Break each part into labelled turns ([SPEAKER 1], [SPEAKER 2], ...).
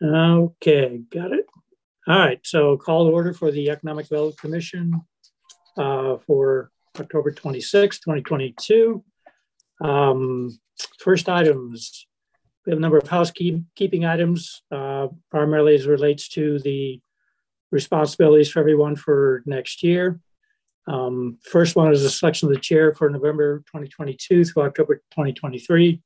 [SPEAKER 1] Okay, got it. All right, so call to order for the Economic Development Commission for October 26, 2022. First items, we have a number of housekeeping items, primarily as it relates to the responsibilities for everyone for next year. First one is the selection of the chair for November 2022 through October 2023.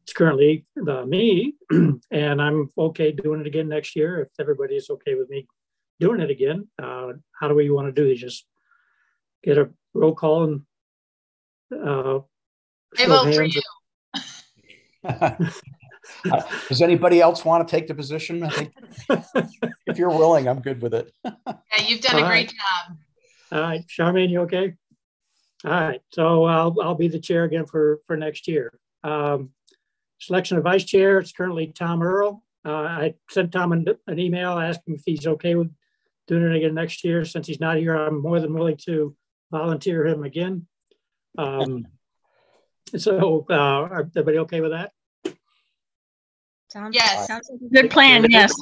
[SPEAKER 1] It's currently me, and I'm okay doing it again next year if everybody is okay with me doing it again. How do we want to do this? Just get a roll call and
[SPEAKER 2] I vote for you.
[SPEAKER 3] Does anybody else want to take the position? I think if you're willing, I'm good with it.
[SPEAKER 2] Yeah, you've done a great job.
[SPEAKER 1] All right, Charmaine, you okay? All right, so I'll be the chair again for next year. Selection of vice chair, it's currently Tom Earl. I sent Tom an email asking if he's okay with doing it again next year. Since he's not here, I'm more than willing to volunteer him again. So everybody okay with that?
[SPEAKER 2] Sounds
[SPEAKER 4] like a good plan, yes.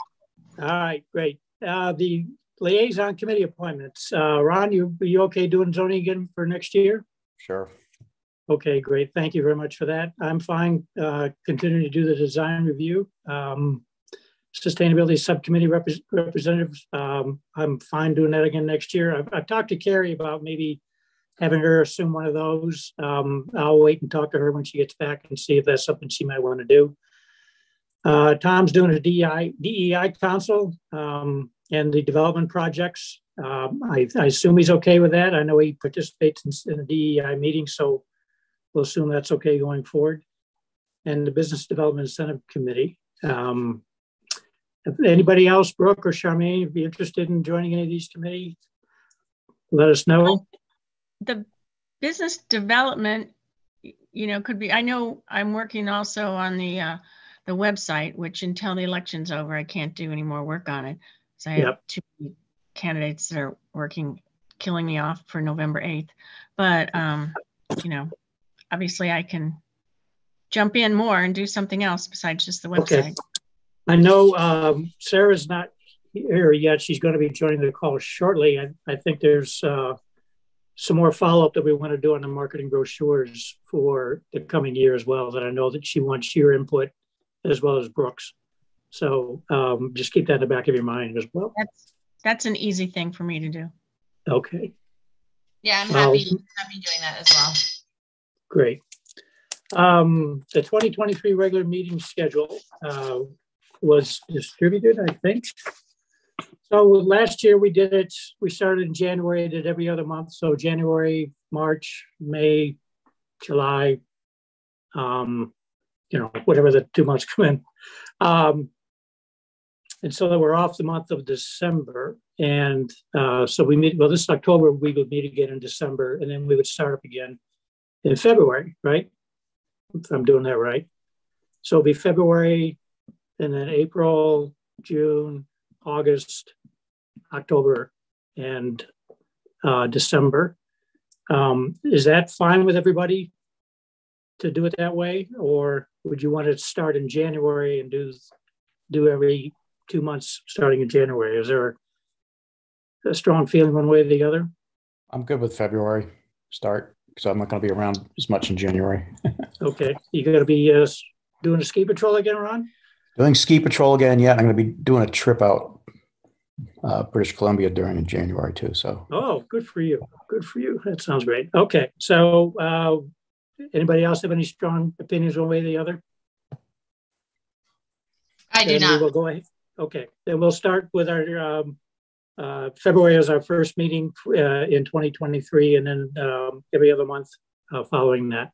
[SPEAKER 1] All right, great. The liaison committee appointments. Ron, you okay doing zoning again for next year?
[SPEAKER 3] Sure.
[SPEAKER 1] Okay, great. Thank you very much for that. I'm fine continuing to do the design review. Sustainability subcommittee representatives, I'm fine doing that again next year. I've talked to Carrie about maybe having her assume one of those. I'll wait and talk to her when she gets back and see if that's something she might want to do. Tom's doing a DEI council and the development projects. I assume he's okay with that. I know he participates in a DEI meeting, so we'll assume that's okay going forward. And the Business Development Incentive Committee. If anybody else, Brooke or Charmaine, be interested in joining any of these committees, let us know.
[SPEAKER 4] The business development, could be. I know I'm working also on the website, which until the election's over, I can't do any more work on it. So I have two candidates that are killing me off for November 8th. But obviously I can jump in more and do something else besides just the website.
[SPEAKER 1] Okay. I know Sarah's not here yet. She's going to be joining the call shortly. I think there's some more follow-up that we want to do on the marketing brochures for the coming year as well, that I know that she wants your input as well as Brooks. So just keep that in the back of your mind as well.
[SPEAKER 4] That's an easy thing for me to do.
[SPEAKER 1] Okay.
[SPEAKER 2] Yeah, I'm happy doing that as well.
[SPEAKER 1] Great. The 2023 regular meeting schedule was distributed, I think. So last year we did it, we started in January, did every other month. So January, March, May, July, whatever the 2 months come in. And so we're off the month of December. And so we meet, well, this October, we would meet again in December, and then we would start up again in February, right? If I'm doing that right. So it'll be February, and then April, June, August, October, and December. Is that fine with everybody to do it that way? Or would you want to start in January and do every 2 months starting in January? Is there a strong feeling one way or the other?
[SPEAKER 3] I'm good with February start, because I'm not going to be around as much in January.
[SPEAKER 1] Okay. You going to be doing a ski patrol again, Ron?
[SPEAKER 3] Doing ski patrol again, yeah. I'm going to be doing a trip out British Columbia during January too. So.
[SPEAKER 1] Oh, good for you. Good for you. That sounds great. Okay. So anybody else have any strong opinions one way or the other?
[SPEAKER 2] I do not.
[SPEAKER 1] We'll go ahead. Okay. Then we'll start with our February as our first meeting in 2023, and then every other month following that.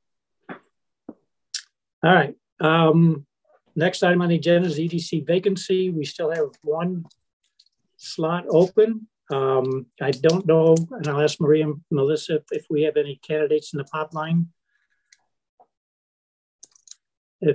[SPEAKER 1] All right. Next item on the agenda is EDC vacancy. We still have one slot open. I don't know, and I'll ask Maria and Melissa if we have any candidates in the pop line.
[SPEAKER 5] Yeah,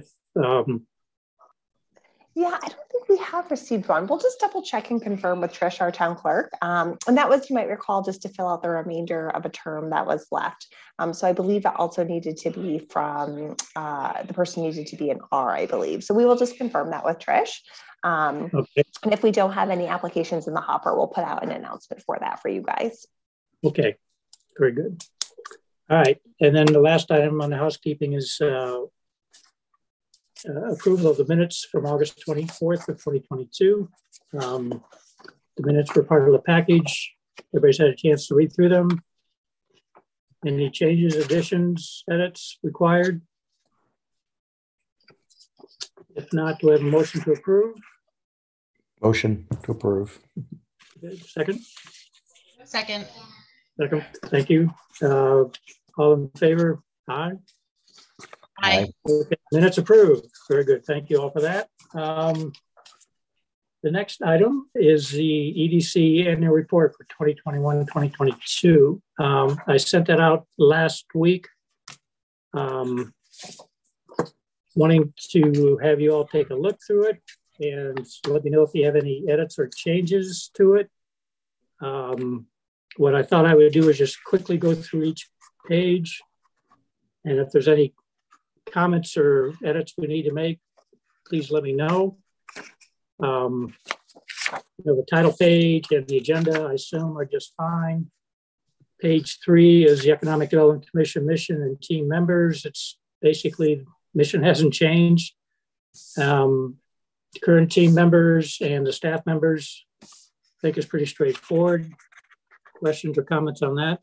[SPEAKER 5] I don't think think we have received one. We'll just double check and confirm with Trish, our town clerk. And that was, you might recall, just to fill out the remainder of a term that was left. So I believe that also needed to be from, the person needed to be an R, I believe. So we will just confirm that with Trish.
[SPEAKER 1] Okay.
[SPEAKER 5] And if we don't have any applications in the hopper, we'll put out an announcement for that for you guys. Okay.
[SPEAKER 1] Very good. All right. And then the last item on the housekeeping is approval of the minutes from August 24th of 2022. The minutes were part of the package. Everybody's had a chance to read through them. Any changes, additions, edits required? If not, do I have a motion to approve?
[SPEAKER 3] Motion to approve.
[SPEAKER 1] Okay, second?
[SPEAKER 2] Second.
[SPEAKER 1] Second. Thank you. All in favor? Aye.
[SPEAKER 2] Aye.
[SPEAKER 1] Okay. Minutes approved. Very good. Thank you all for that. The next item is the EDC annual report for 2021-2022. I sent that out last week, wanting to have you all take a look through it and let me know if you have any edits or changes to it. What I thought I would do is just quickly go through each page, and if there's any comments or edits we need to make, please let me know. The title page and the agenda, I assume, are just fine. Page 3 is the Economic Development Commission mission and team members. It's basically, mission hasn't changed. Current team members and the staff members, I think is pretty straightforward. Questions or comments on that?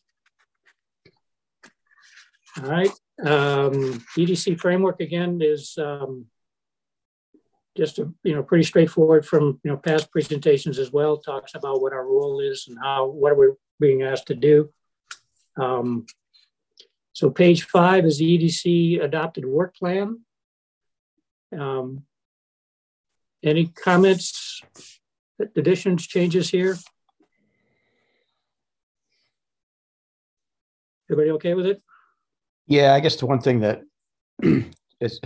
[SPEAKER 1] All right. EDC framework again is just pretty straightforward from past presentations as well. Talks about what our role is and what we're being asked to do. So page 5 is the EDC adopted work plan. Any comments, additions, changes here? Everybody okay with it?
[SPEAKER 3] Yeah, I guess the one thing that is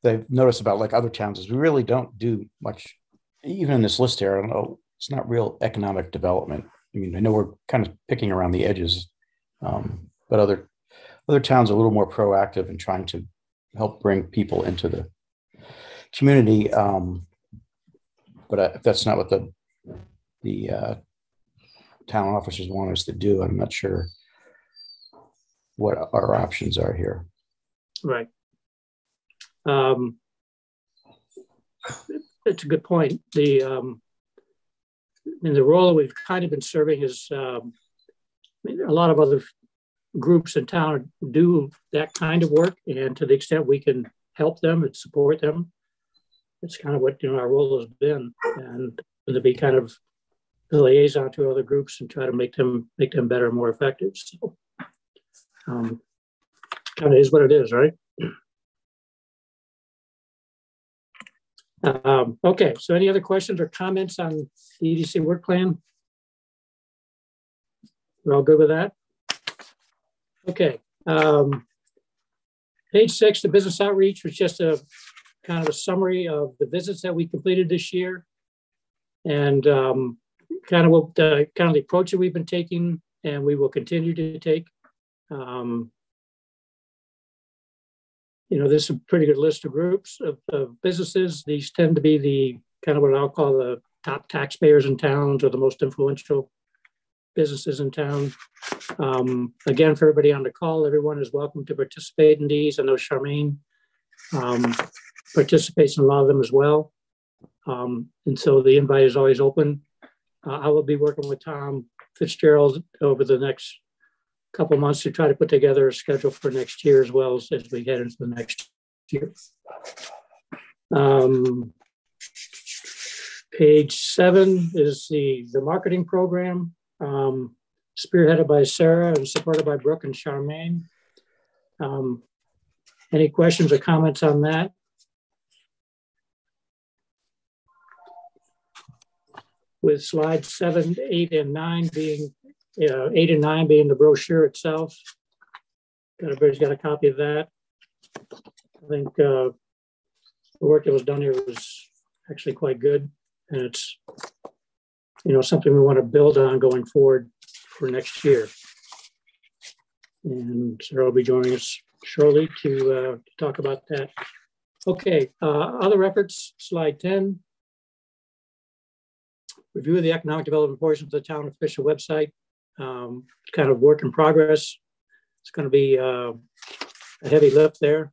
[SPEAKER 3] that I've noticed about like other towns is we really don't do much, even in this list here. I don't know, it's not real economic development. I mean, I know we're kind of picking around the edges, but other towns are a little more proactive in trying to help bring people into the community. But if that's not what the town officers want us to do, I'm not sure what our options are here.
[SPEAKER 1] Right. It's a good point. The role that we've kind of been serving is a lot of other groups in town do that kind of work, and to the extent we can help them and support them, it's kind of what our role has been, and to be kind of the liaison to other groups and try to make them better and more effective. So kind of is what it is, right? Okay, so any other questions or comments on the EDC work plan? We're all good with that? Okay. Page 6, the business outreach, was just a kind of a summary of the visits that we completed this year, and kind of the approach that we've been taking, and we will continue to take. This is a pretty good list of groups of businesses. These tend to be the kind of what I'll call the top taxpayers in towns or the most influential businesses in town. Again, for everybody on the call, everyone is welcome to participate in these. I know Charmaine participates in a lot of them as well. And so the invite is always open. I will be working with Tom Fitzgerald over the next couple months to try to put together a schedule for next year as well as we head into the next year. Page 7 is the marketing program, spearheaded by Sarah and supported by Brooke and Charmaine. Any questions or comments on that? With slides 7, 8, and 9 being 8 and 9 being the brochure itself. Everybody's got a copy of that. I think the work that was done here was actually quite good. And it's, something we want to build on going forward for next year. And Sarah will be joining us shortly to talk about that. Okay, other efforts, slide 10. Review of the economic development portion of the town official website. Kind of work in progress. It's going to be a heavy lift there.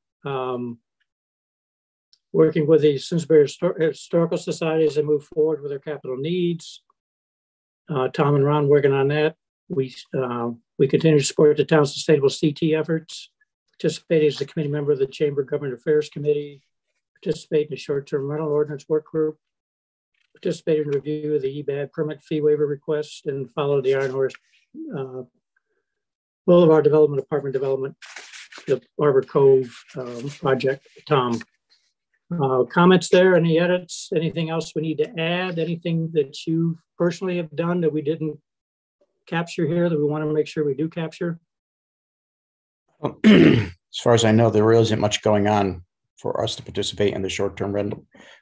[SPEAKER 1] Working with the Simsbury Historical Society as they move forward with their capital needs. Tom and Ron working on that. We continue to support the town's sustainable CT efforts. Participating as a committee member of the Chamber Government Affairs Committee. Participate in the short-term rental ordinance work group. Participate in review of the EBAD permit fee waiver request and follow the Iron Horse Boulevard Development Apartment Development, the Barber Cove project. Tom, comments there, any edits, anything else we need to add, anything that you personally have done that we didn't capture here that we want to make sure we do capture?
[SPEAKER 3] As far as I know, there really isn't much going on for us to participate in the short-term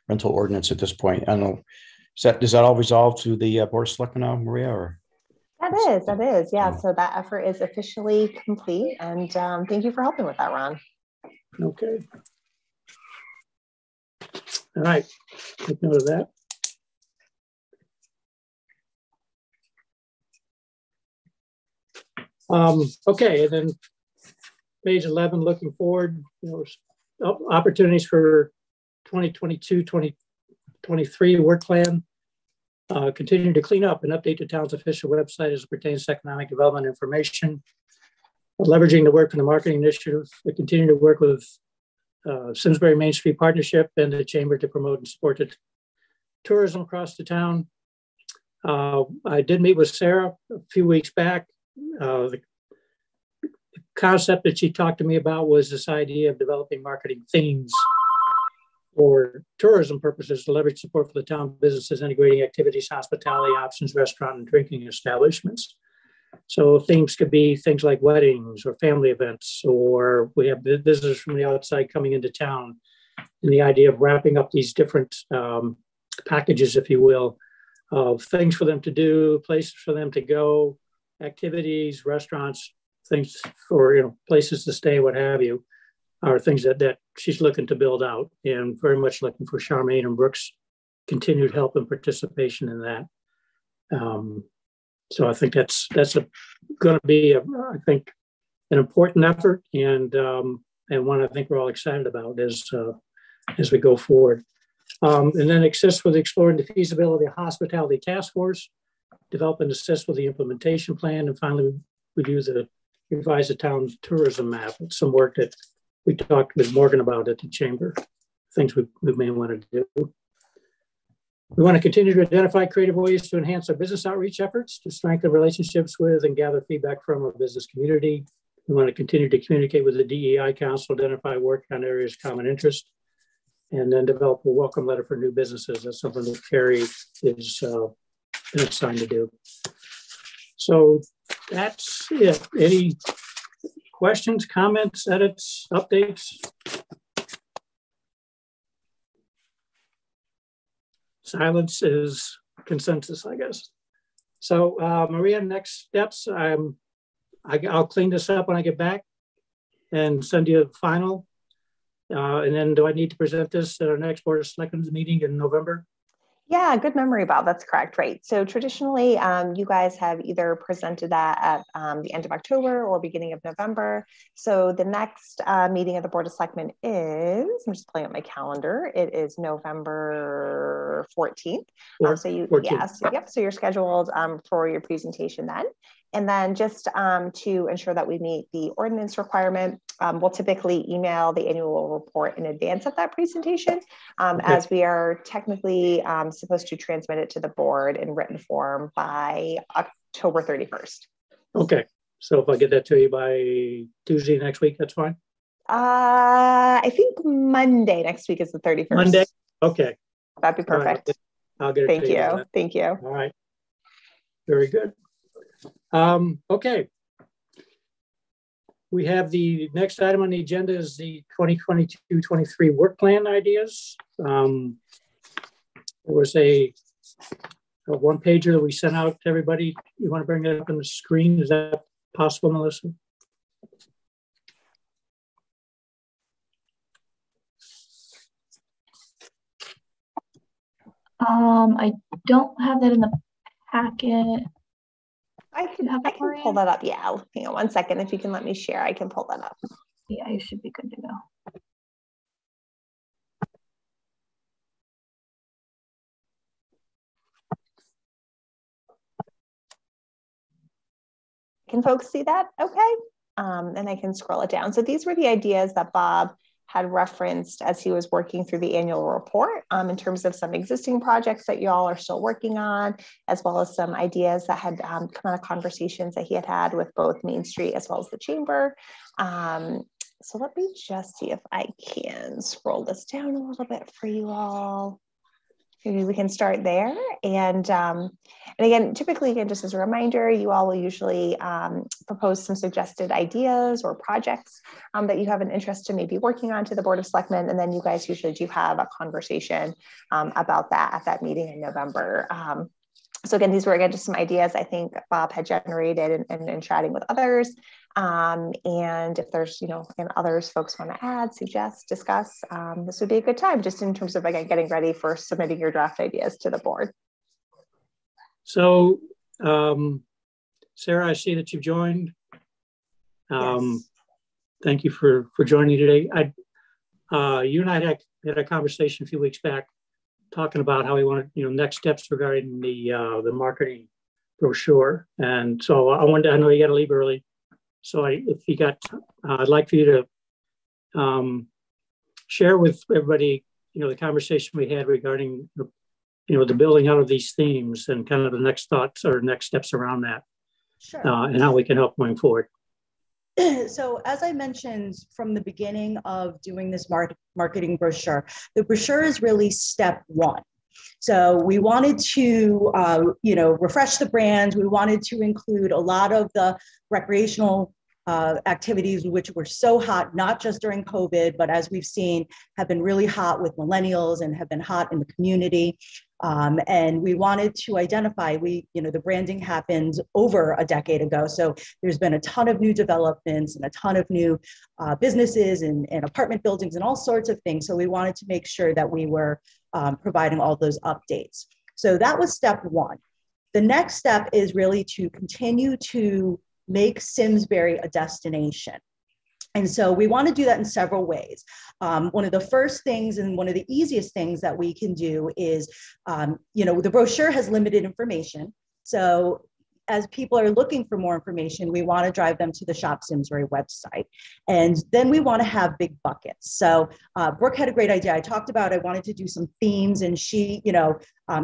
[SPEAKER 3] rental ordinance at this point. I don't know. Does that all resolve to the Board of Selectmen now, Maria? Or
[SPEAKER 5] that is. Yeah. So that effort is officially complete. And thank you for helping with that, Ron.
[SPEAKER 1] Okay. All right. Take note of that. Okay, and then page 11, looking forward, opportunities for 2022-2023 work plan. Continue to clean up and update the town's official website as it pertains to economic development information. Leveraging the work from the marketing initiative. We continue to work with Simsbury Main Street Partnership and the Chamber to promote and support the tourism across the town. I did meet with Sarah a few weeks back. The concept that she talked to me about was this idea of developing marketing themes for tourism purposes to leverage support for the town businesses, integrating activities, hospitality options, restaurant and drinking establishments. So themes could be things like weddings or family events, or we have visitors from the outside coming into town, and the idea of wrapping up these different packages, if you will, of things for them to do, places for them to go, activities, restaurants, things for places to stay, what have you, are things that she's looking to build out, and very much looking for Charmaine and Brooks' continued help and participation in that. So I think that's going to be I think an important effort, and one I think we're all excited about as we go forward. And then assist with exploring the feasibility of hospitality task force, develop and assist with the implementation plan, and finally revise the town's tourism map. It's some work that we talked with Morgan about at the Chamber, things we may want to do. We want to continue to identify creative ways to enhance our business outreach efforts, to strengthen relationships with and gather feedback from our business community. We want to continue to communicate with the DEI Council, identify work on areas of common interest, and then develop a welcome letter for new businesses. That's something that Carrie is assigned to do. So that's it. Any questions, comments, edits, updates? Silence is consensus, I guess. So Maria, next steps. I'll clean this up when I get back and send you a final. And then do I need to present this at our next Board of Selectmen's meeting in November?
[SPEAKER 5] Yeah, good memory, Bob. That's correct, right? So traditionally, you guys have either presented that at the end of October or beginning of November. So the next meeting of the Board of Selectmen is, I'm just pulling up my calendar, it is November 14th. So you, 14th. Yes, yep. So you're scheduled for your presentation then. And then just to ensure that we meet the ordinance requirement, we'll typically email the annual report in advance of that presentation, as we are technically supposed to transmit it to the board in written form by October 31st.
[SPEAKER 1] Okay. So if I get that to you by Tuesday next week, that's fine?
[SPEAKER 5] I think Monday next week is the 31st.
[SPEAKER 1] Monday? Okay.
[SPEAKER 5] That'd be perfect.
[SPEAKER 1] Right. I'll get it
[SPEAKER 5] Thank
[SPEAKER 1] to you.
[SPEAKER 5] You. Thank you.
[SPEAKER 1] All right. Very good. Okay. We have the next item on the agenda is the 2022-23 work plan ideas. There was a one pager that we sent out to everybody. You want to bring it up on the screen? Is that possible, Melissa?
[SPEAKER 6] I don't have that in the packet.
[SPEAKER 5] I can pull that up. Yeah, hang on one second. If you can let me share, I can pull that up.
[SPEAKER 6] Yeah, you should be good to go.
[SPEAKER 5] Can folks see that? Okay. And I can scroll it down. So these were the ideas that Bob had referenced as he was working through the annual report in terms of some existing projects that y'all are still working on, as well as some ideas that had come out of conversations that he had had with both Main Street as well as the Chamber. So let me just see if I can scroll this down a little bit for you all. Maybe we can start there. And again, typically, again, just as a reminder, you all will usually propose some suggested ideas or projects that you have an interest to maybe working on to the Board of Selectmen. And then you guys usually do have a conversation about that at that meeting in November. So again, these were again just some ideas I think Bob had generated and chatting with others. And if there's, and others folks want to add, suggest, discuss, this would be a good time just in terms of again getting ready for submitting your draft ideas to the board.
[SPEAKER 1] So, Sarah, I see that you've joined.
[SPEAKER 5] Yes.
[SPEAKER 1] Thank you for joining today. You and I had a conversation a few weeks back talking about how we wanted, next steps regarding the marketing brochure. And so I know you got to leave early. So if you got, I'd like for you to share with everybody, the conversation we had regarding, the building out of these themes and kind of the next thoughts or next steps around that.
[SPEAKER 7] Sure.
[SPEAKER 1] And how we can help going forward.
[SPEAKER 7] So as I mentioned from the beginning of doing this marketing brochure, the brochure is really step one. So we wanted to, refresh the brand. We wanted to include a lot of the recreational activities, which were so hot, not just during COVID, but as we've seen, have been really hot with millennials and have been hot in the community. And we wanted to identify, the branding happened over a decade ago. So there's been a ton of new developments and a ton of new businesses and apartment buildings and all sorts of things. So we wanted to make sure that we were providing all those updates. So that was step one. The next step is really to continue to make Simsbury a destination. And so we want to do that in several ways. One of the first things and one of the easiest things that we can do is, the brochure has limited information. So as people are looking for more information, we want to drive them to the Shop Simsbury website. And then we want to have big buckets. So Brooke had a great idea. I talked about, I wanted to do some themes, and she,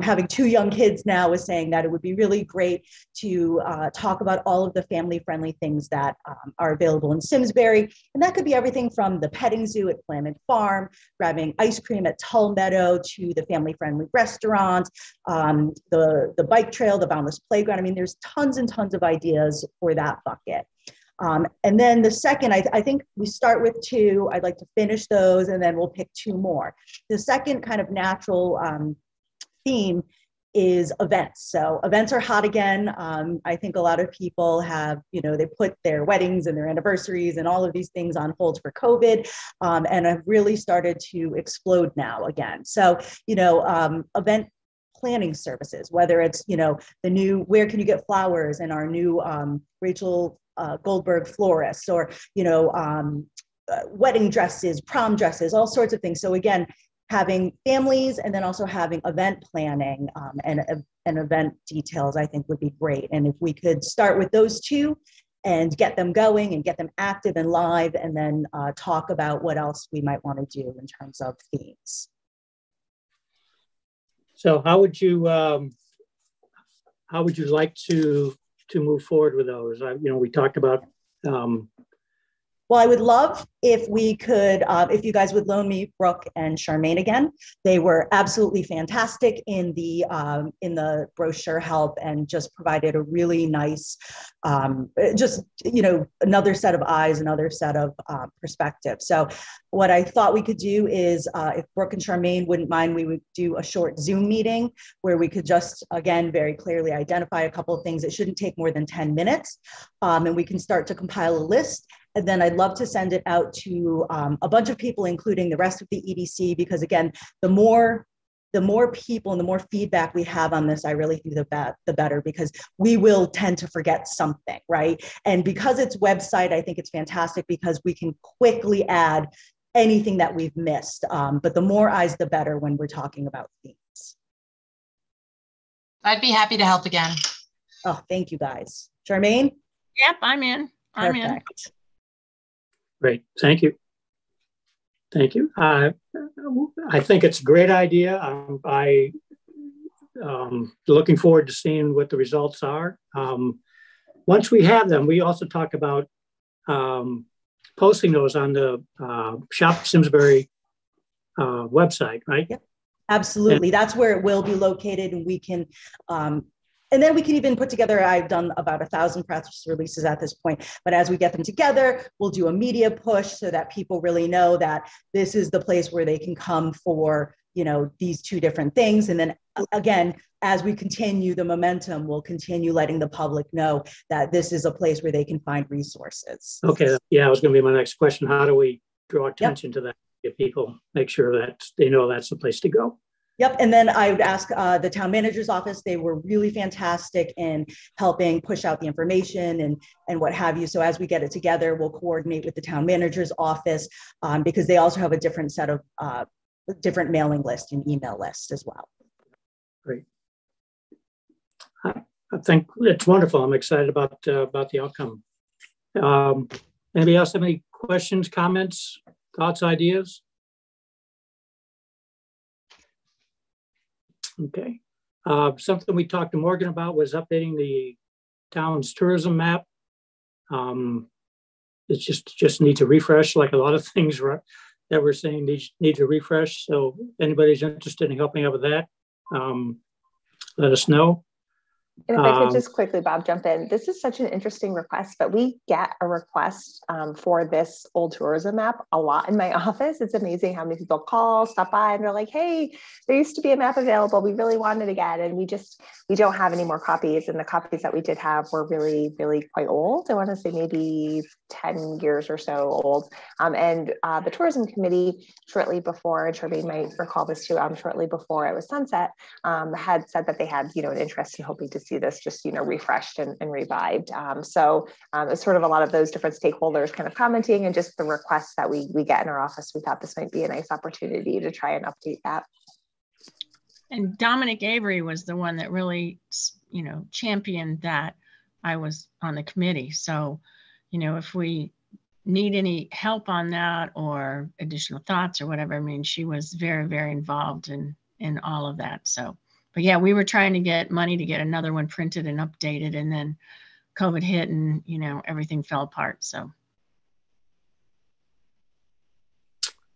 [SPEAKER 7] having 2 young kids now, was saying that it would be really great to talk about all of the family-friendly things that are available in Simsbury. And that could be everything from the petting zoo at Flamin Farm, grabbing ice cream at Tull Meadow, to the family-friendly restaurant, the bike trail, the boundless playground. I mean, there's tons and tons of ideas for that bucket. And then the second, I think we start with 2. I'd like to finish those, and then we'll pick 2 more. The second kind of natural theme is events. So events are hot again. I think a lot of people have, they put their weddings and their anniversaries and all of these things on hold for COVID, and have really started to explode now again. So, event planning services, whether it's, the new Where Can You Get Flowers and our new Rachel Goldberg florists, or, wedding dresses, prom dresses, all sorts of things. So again, having families and then also having event planning and event details, I think would be great. And if we could start with those 2 and get them going and get them active and live, and then talk about what else we might want to do in terms of themes.
[SPEAKER 1] So how would you like to move forward with those? We talked about.
[SPEAKER 7] Well, Well, I would love if we could, if you guys would loan me Brooke and Charmaine again. They were absolutely fantastic in the brochure help and just provided a really nice, just, you know, another set of eyes, another set of perspective. So what I thought we could do is if Brooke and Charmaine wouldn't mind, we would do a short Zoom meeting where we could just, again, very clearly identify a couple of things. It shouldn't take more than 10 minutes, and we can start to compile a list. And then I'd love to send it out to a bunch of people, including the rest of the EDC, because again, the more people and the more feedback we have on this, I really think the better, because we will tend to forget something, right? And because it's website, I think it's fantastic because we can quickly add anything that we've missed. But the more eyes, the better when we're talking about themes.
[SPEAKER 2] I'd be happy to help again.
[SPEAKER 7] Oh, thank you guys. Charmaine?
[SPEAKER 4] Yep, I'm in. I'm in.
[SPEAKER 7] Perfect.
[SPEAKER 1] Great, thank you. Thank you. I think it's a great idea. Looking forward to seeing what the results are. Once we have them, we also talk about posting those on the Shop Simsbury website, right?
[SPEAKER 7] Yep, absolutely. That's where it will be located, and we can and then we can even put together, I've done about 1,000 press releases at this point, but as we get them together, we'll do a media push so that people really know that this is the place where they can come for, you know, these two different things. And then again, as we continue the momentum, we'll continue letting the public know that this is a place where they can find resources.
[SPEAKER 1] Okay, yeah, that was gonna be my next question. How do we draw attention to that? Get people, make sure that they know that's the place to go.
[SPEAKER 7] Yep, and then I would ask the town manager's office. They were really fantastic in helping push out the information and what have you. So as we get it together, we'll coordinate with the town manager's office because they also have a different set of different mailing list and email list as well.
[SPEAKER 1] Great. I think it's wonderful. I'm excited about the outcome. Anybody else have any questions, comments, thoughts, ideas? Okay. Something we talked to Morgan about was updating the town's tourism map. It just needs a refresh, like a lot of things that we're saying need to refresh. So if anybody's interested in helping out with that, let us know.
[SPEAKER 5] And if I could just quickly, Bob, jump in. This is such an interesting request, but we get a request for this old tourism map a lot in my office. It's amazing how many people call, stop by, and they're like, hey, there used to be a map available. We really want it again. And we don't have any more copies. And the copies that we did have were really, really quite old. I want to say maybe 10 years or so old. And the tourism committee, shortly before, and Charmaine might recall this too, shortly before it was sunset, had said that they had, an interest in hoping to see this just, refreshed and revived. So it's sort of a lot of those different stakeholders kind of commenting, and just the requests that we get in our office. We thought this might be a nice opportunity to try and update that.
[SPEAKER 4] And Dominic Avery was the one that really, championed that. I was on the committee. So, if we need any help on that or additional thoughts or whatever, I mean, she was very, very involved in all of that. So, but yeah, we were trying to get money to get another one printed and updated, and then COVID hit and, everything fell apart. So.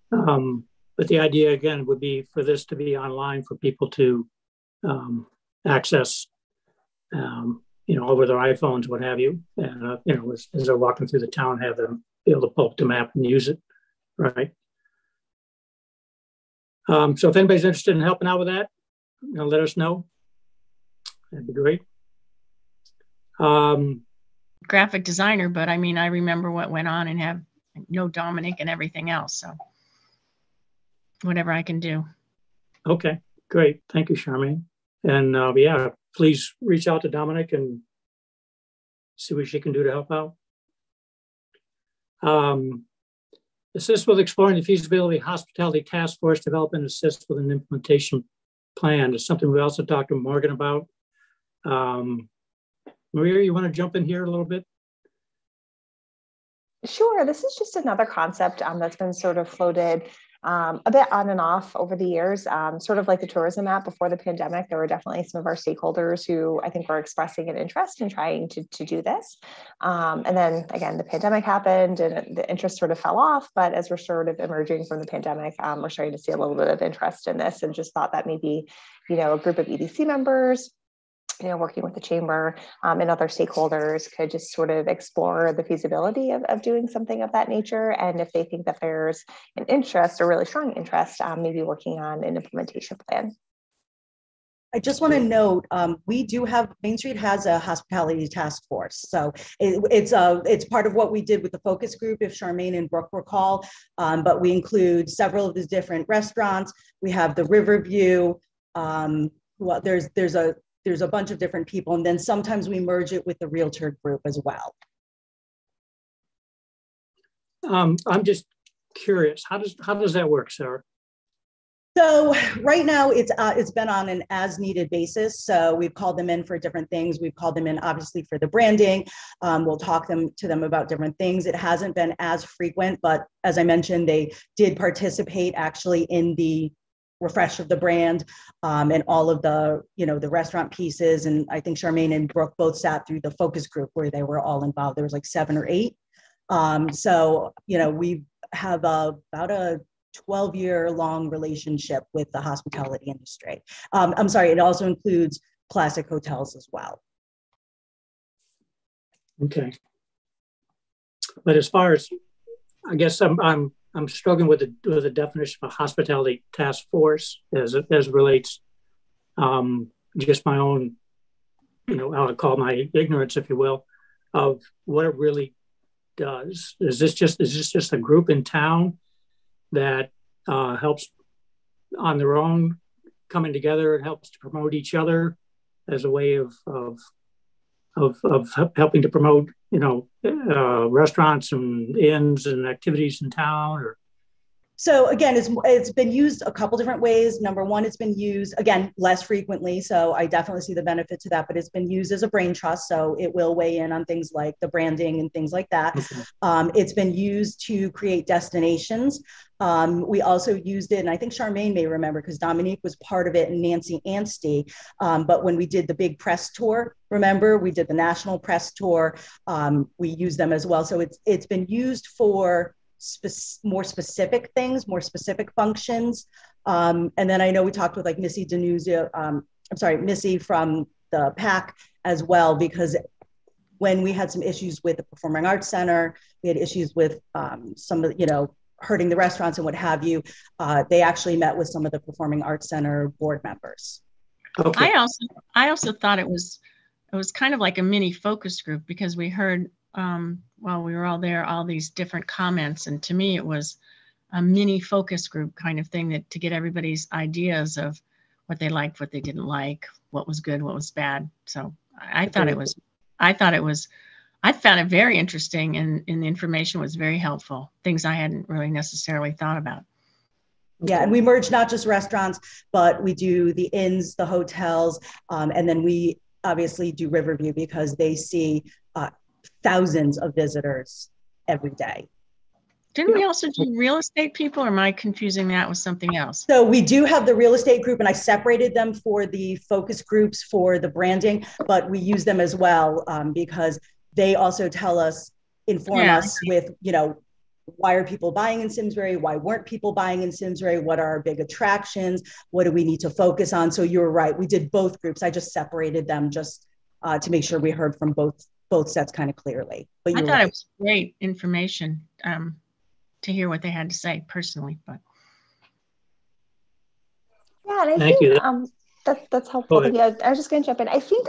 [SPEAKER 1] But the idea again would be for this to be online for people to access, over their iPhones, what have you, and as they're walking through the town, have them be able to pull up the map and use it, right? So if anybody's interested in helping out with that, let us know. That'd be great.
[SPEAKER 4] Graphic designer, but I mean, I remember what went on and have Dominic and everything else. So whatever I can do. Okay, great. Thank you, Charmaine. And yeah, please reach out to Dominic and see what she can do to help out. Assist with exploring the feasibility of hospitality task force, develop and assist with an implementation plan is something we also talked to Morgan about. Maria, you want to jump in here a little bit?
[SPEAKER 5] Sure. This is just another concept that's been sort of floated a bit on and off over the years, sort of like the tourism app before the pandemic. There were definitely some of our stakeholders who I think were expressing an interest in trying to do this. And then again, the pandemic happened and the interest sort of fell off. But as we're sort of emerging from the pandemic, we're starting to see a little bit of interest in this, and just thought that maybe, a group of EDC members, working with the chamber and other stakeholders could just sort of explore the feasibility of doing something of that nature. And if they think that there's an interest, a really strong interest, maybe working on an implementation plan.
[SPEAKER 7] I just want to note, we do have, Main Street has a hospitality task force. So it's part of what we did with the focus group, if Charmaine and Brooke recall, but we include several of the different restaurants. We have the Riverview. Well, there's a bunch of different people, and then sometimes we merge it with the realtor group as well.
[SPEAKER 1] I'm just curious, how does that work, Sarah?
[SPEAKER 7] So right now it's been on an as needed basis. So we've called them in for different things. We've called them in obviously for the branding. We'll talk to them about different things. It hasn't been as frequent, but as I mentioned, they did participate actually in the refresh of the brand and all of the, the restaurant pieces. And I think Charmaine and Brooke both sat through the focus group where they were all involved. There was like 7 or 8. So, we have about a 12-year long relationship with the hospitality industry. I'm sorry, it also includes classic hotels as well.
[SPEAKER 1] Okay. But as far as, I guess I'm struggling with the definition of a hospitality task force as relates just my own, I'll call my ignorance, if you will, of what it really does. Is this just a group in town that helps on their own coming together and helps to promote each other as a way of helping to promote, restaurants and inns and activities in town? Or
[SPEAKER 7] so again, it's been used a couple different ways. Number one, it's been used, again, less frequently. So I definitely see the benefit to that, but it's been used as a brain trust. So it will weigh in on things like the branding and things like that. Okay. It's been used to create destinations. We also used it, and I think Charmaine may remember because Dominique was part of it and Nancy Anstey. But when we did the big press tour, remember, we did the national press tour. We used them as well. So it's been used for more specific things, more specific functions. And then I know we talked with like Missy Denuzio, Missy from the PAC as well, because when we had some issues with the Performing Arts Center, we had issues with some of, hurting the restaurants and what have you, they actually met with some of the Performing Arts Center board members.
[SPEAKER 1] Okay.
[SPEAKER 4] I also thought it was kind of like a mini focus group, because we heard while we were all there, all these different comments. And to me, it was a mini focus group kind of thing to get everybody's ideas of what they liked, what they didn't like, what was good, what was bad. So I found it very interesting, and the information was very helpful. Things I hadn't really necessarily thought about.
[SPEAKER 7] Yeah, and we merge not just restaurants, but we do the inns, the hotels, and then we obviously do Riverview because they see thousands of visitors every day.
[SPEAKER 4] Didn't we also do real estate people, or am I confusing that with something else?
[SPEAKER 7] So we do have the real estate group, and I separated them for the focus groups for the branding, but we use them as well because they also inform us with, why are people buying in Simsbury? Why weren't people buying in Simsbury? What are our big attractions? What do we need to focus on? So you're right. We did both groups. I just separated them just to make sure we heard from both sets kind of clearly. But
[SPEAKER 4] I thought it was great information to hear what they had to say personally. But
[SPEAKER 5] yeah, and I think that's helpful. Yeah, I was just going to jump in. I think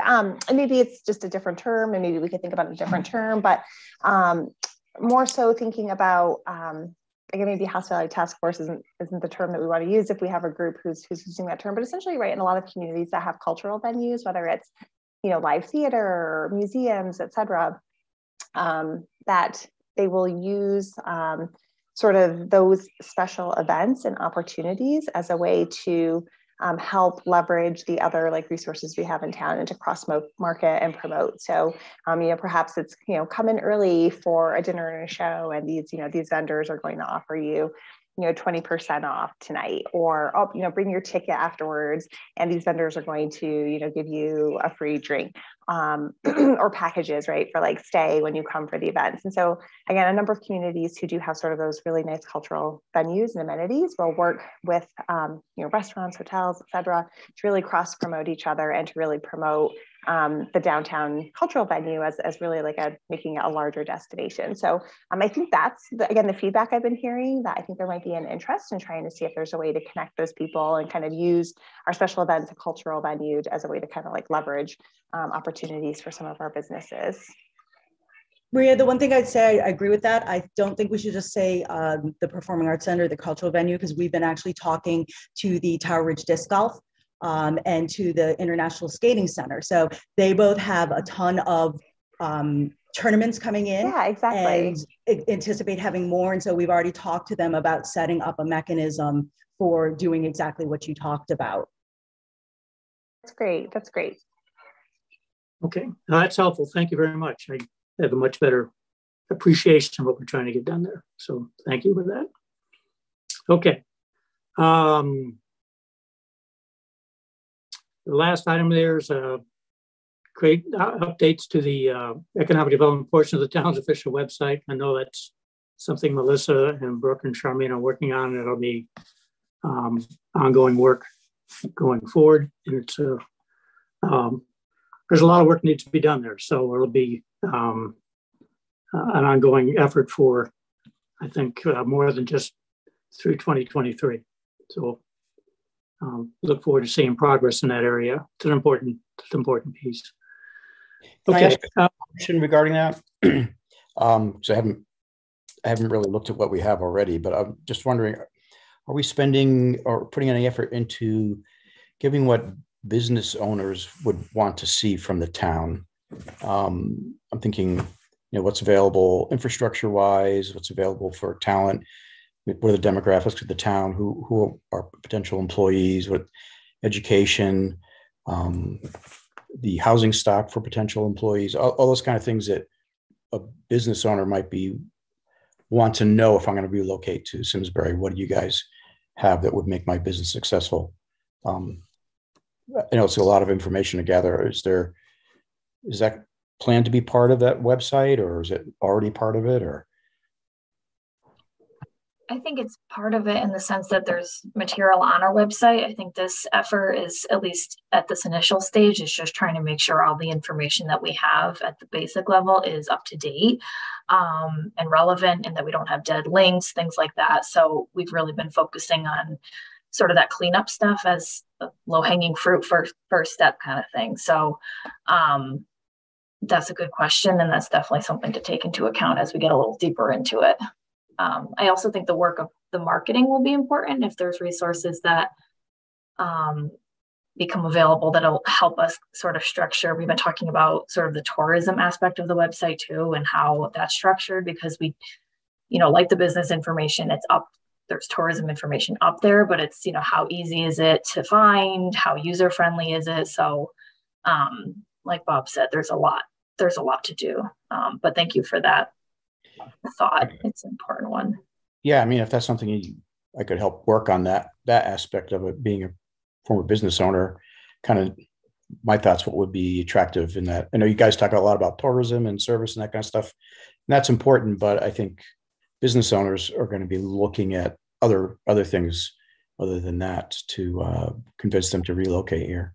[SPEAKER 5] maybe it's just a different term, and maybe we could think about a different term, but more so thinking about again, maybe hospitality task force isn't the term that we want to use if we have a group who's using that term, but essentially, right, in a lot of communities that have cultural venues, whether it's live theater or museums, et cetera, that they will use sort of those special events and opportunities as a way to help leverage the other resources we have in town and to cross market and promote. So, perhaps it's, come in early for a dinner and a show, and these vendors are going to offer you, 20% off tonight, or, bring your ticket afterwards and these vendors are going to, give you a free drink, or packages, right, for like stay when you come for the events. And so again, a number of communities who do have sort of those really nice cultural venues and amenities will work with, restaurants, hotels, et cetera, to really cross promote each other and to really promote the downtown cultural venue as really like making it a larger destination. So I think that's the feedback I've been hearing, that I think there might be an interest in trying to see if there's a way to connect those people and kind of use our special events, a cultural venue, as a way to kind of like leverage opportunities for some of our businesses.
[SPEAKER 7] Maria, the one thing I'd say, I agree with that. I don't think we should just say the Performing Arts Center, the cultural venue, because we've been actually talking to the Tower Ridge Disc Golf and to the International Skating Center. So they both have a ton of tournaments coming in.
[SPEAKER 5] Yeah, exactly.
[SPEAKER 7] And anticipate having more. And so we've already talked to them about setting up a mechanism for doing exactly what you talked about.
[SPEAKER 5] That's great. That's great.
[SPEAKER 1] Okay, that's helpful. Thank you very much. I have a much better appreciation of what we're trying to get done there. So thank you for that. Okay. The last item there is create updates to the economic development portion of the town's official website. I know that's something Melissa and Brooke and Charmaine are working on. It'll be ongoing work going forward. And it's there's a lot of work needs to be done there. So it'll be an ongoing effort for, I think, more than just through 2023. So look forward to seeing progress in that area. It's an important piece.
[SPEAKER 3] Okay. Can I ask
[SPEAKER 1] Okay.
[SPEAKER 3] a question regarding that? So I haven't really looked at what we have already, but I'm just wondering, are we spending or putting any effort into giving what business owners would want to see from the town? I'm thinking, what's available infrastructure wise, what's available for talent, what are the demographics of the town, who are potential employees, what education, the housing stock for potential employees, all those kind of things that a business owner might want to know. If I'm going to relocate to Simsbury, what do you guys have that would make my business successful? I know it's a lot of information to gather. Is that planned to be part of that website, or is it already part of it? Or
[SPEAKER 6] I think it's part of it in the sense that there's material on our website. I think this effort is, at least at this initial stage, is just trying to make sure all the information that we have at the basic level is up to date and relevant, and that we don't have dead links, things like that. So we've really been focusing on sort of that cleanup stuff as the low-hanging fruit first step kind of thing. So that's a good question, and that's definitely something to take into account as we get a little deeper into it. I also think the work of the marketing will be important. If there's resources that become available that'll help us sort of structure. We've been talking about sort of the tourism aspect of the website too, and how that's structured, because we, like the business information, it's up. There's tourism information up there, but it's, how easy is it to find? How user-friendly is it? So like Bob said, there's a lot to do. But thank you for that thought. It's an important one.
[SPEAKER 3] Yeah, I mean, if that's something I could help work on that aspect of it, being a former business owner, kind of my thoughts, what would be attractive in that. I know you guys talk a lot about tourism and service and that kind of stuff, and that's important, but I think business owners are going to be looking at other things other than that to convince them to relocate here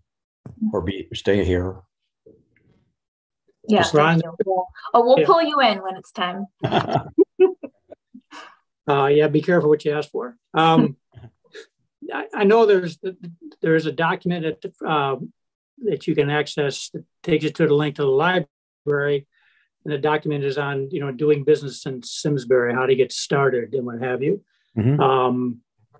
[SPEAKER 3] or stay here.
[SPEAKER 6] Yeah,
[SPEAKER 1] Ron,
[SPEAKER 6] we'll pull you in when it's time.
[SPEAKER 1] Yeah, be careful what you ask for. I know there's a document that you can access that takes you to the link to the library, and the document is on doing business in Simsbury, how to get started and what have you. Mm-hmm.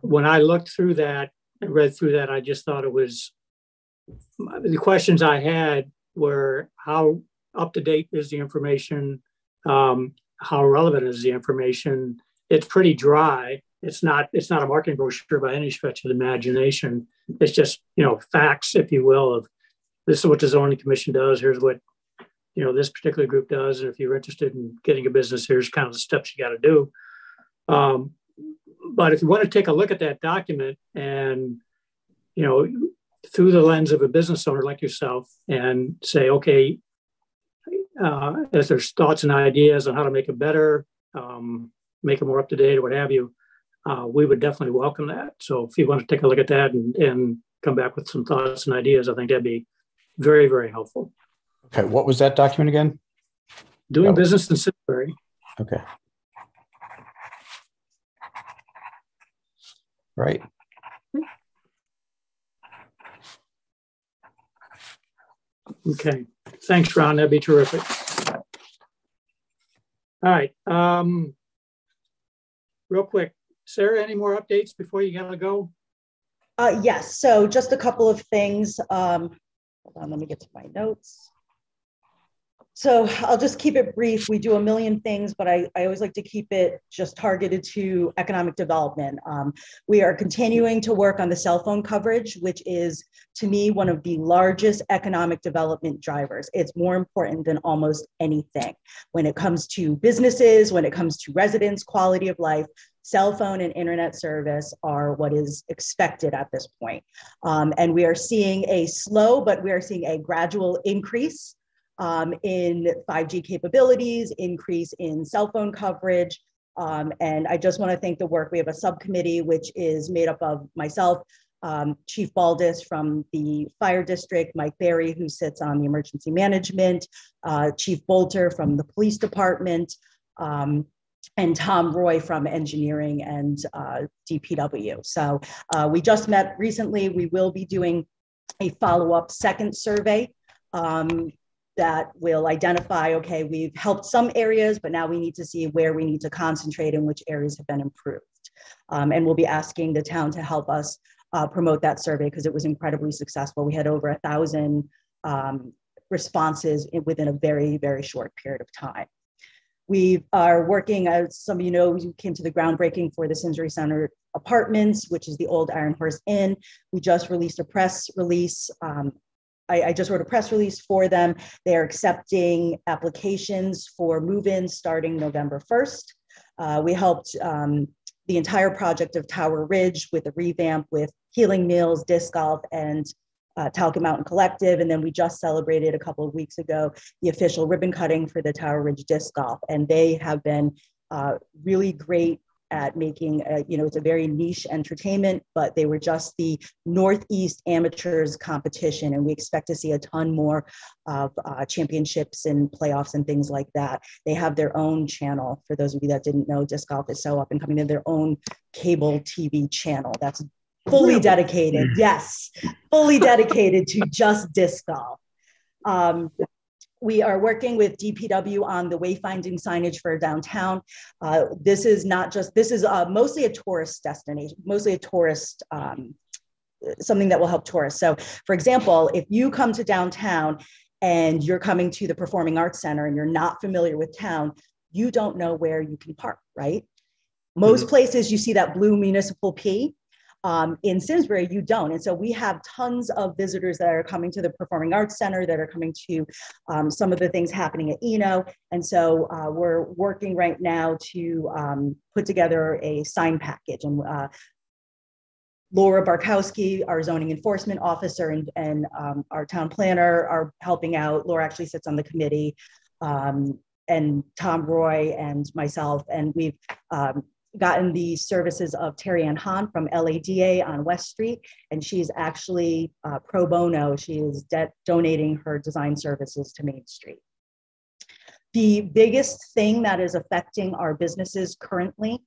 [SPEAKER 1] When I looked through that and read through that, I just thought the questions I had were, how up to date is the information? How relevant is the information? It's pretty dry. It's not a marketing brochure by any stretch of the imagination. It's just, facts, if you will, of this is what the zoning commission does. Here's what, this particular group does. And if you're interested in getting a business, here's kind of the steps you got to do. But if you want to take a look at that document and, through the lens of a business owner like yourself and say, okay, as there's thoughts and ideas on how to make it better, make it more up to date or what have you, we would definitely welcome that. So if you want to take a look at that and come back with some thoughts and ideas, I think that'd be very, very helpful.
[SPEAKER 3] Okay. What was that document again?
[SPEAKER 1] Doing business in Simsbury.
[SPEAKER 3] Okay. Right.
[SPEAKER 1] Okay. Thanks, Ron. That'd be terrific. All right. Real quick, Sarah, any more updates before you gotta go?
[SPEAKER 7] Yes. So just a couple of things. Hold on, let me get to my notes. So I'll just keep it brief. We do a million things, but I always like to keep it just targeted to economic development. We are continuing to work on the cell phone coverage, which is, to me, one of the largest economic development drivers. It's more important than almost anything. When it comes to businesses, when it comes to residents, quality of life, cell phone and internet service are what is expected at this point. And we are seeing a slow, but we are seeing a gradual increase in 5G capabilities, increase in cell phone coverage. And I just want to thank the work. We have a subcommittee, which is made up of myself, Chief Baldus from the fire district, Mike Berry, who sits on the emergency management, Chief Bolter from the police department, and Tom Roy from engineering and DPW. So we just met recently. We will be doing a follow-up second survey that will identify, okay, we've helped some areas, but now we need to see where we need to concentrate and which areas have been improved. And we'll be asking the town to help us promote that survey because it was incredibly successful. We had over 1,000 responses within a very, very short period of time. We are working, as some of you know, we came to the groundbreaking for the Simsbury Center Apartments, which is the old Iron Horse Inn. We just released a press release. I just wrote a press release for them. They are accepting applications for move-ins starting November 1st. We helped the entire project of Tower Ridge with a revamp with healing meals, disc golf, and Talcott Mountain Collective. And then we just celebrated a couple of weeks ago the official ribbon cutting for the Tower Ridge disc golf. And they have been really great at making, it's a very niche entertainment, but they were just the Northeast Amateurs competition. And we expect to see a ton more of championships and playoffs and things like that. They have their own channel. For those of you that didn't know, disc golf is so up and coming to their own cable TV channel. That's fully dedicated. Yes, fully dedicated to just disc golf. We are working with DPW on the wayfinding signage for downtown. This is mostly a tourist destination, mostly a tourist, something that will help tourists. So for example, if you come to downtown and you're coming to the Performing Arts Center and you're not familiar with town, you don't know where you can park, right? Most places you see that blue municipal P. In Simsbury, you don't. And so we have tons of visitors that are coming to the Performing Arts Center, that are coming to some of the things happening at Eno. And so we're working right now to put together a sign package. And Laura Barkowski, our zoning enforcement officer, and our town planner are helping out. Laura actually sits on the committee, and Tom Roy and myself. And we've gotten the services of Terry Ann Hahn from LADA on West Street, and she's actually pro bono. She is donating her design services to Main Street. The biggest thing that is affecting our businesses currently,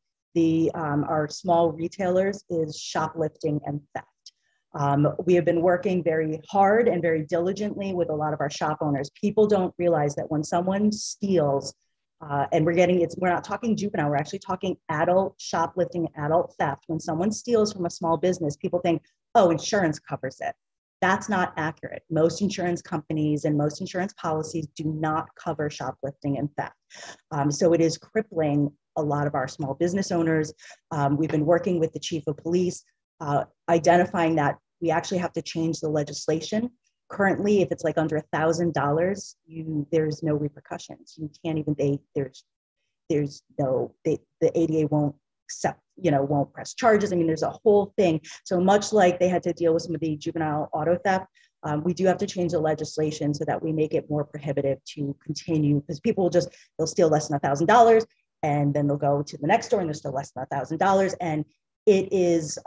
[SPEAKER 7] our small retailers, is shoplifting and theft. We have been working very hard and very diligently with a lot of our shop owners. People don't realize that when someone steals, and we're not talking juvenile, we're actually talking adult shoplifting, adult theft. When someone steals from a small business, people think, oh, insurance covers it. That's not accurate. Most insurance companies and most insurance policies do not cover shoplifting and theft. So it is crippling a lot of our small business owners. We've been working with the chief of police, identifying that we actually have to change the legislation. Currently, if it's like under $1,000, there's no repercussions. You can't even, the ADA won't accept, won't press charges. I mean, there's a whole thing. So much like they had to deal with some of the juvenile auto theft, we do have to change the legislation so that we make it more prohibitive to continue, because people will they'll steal less than $1,000 and then they'll go to the next store and they're still less than $1,000. And it is,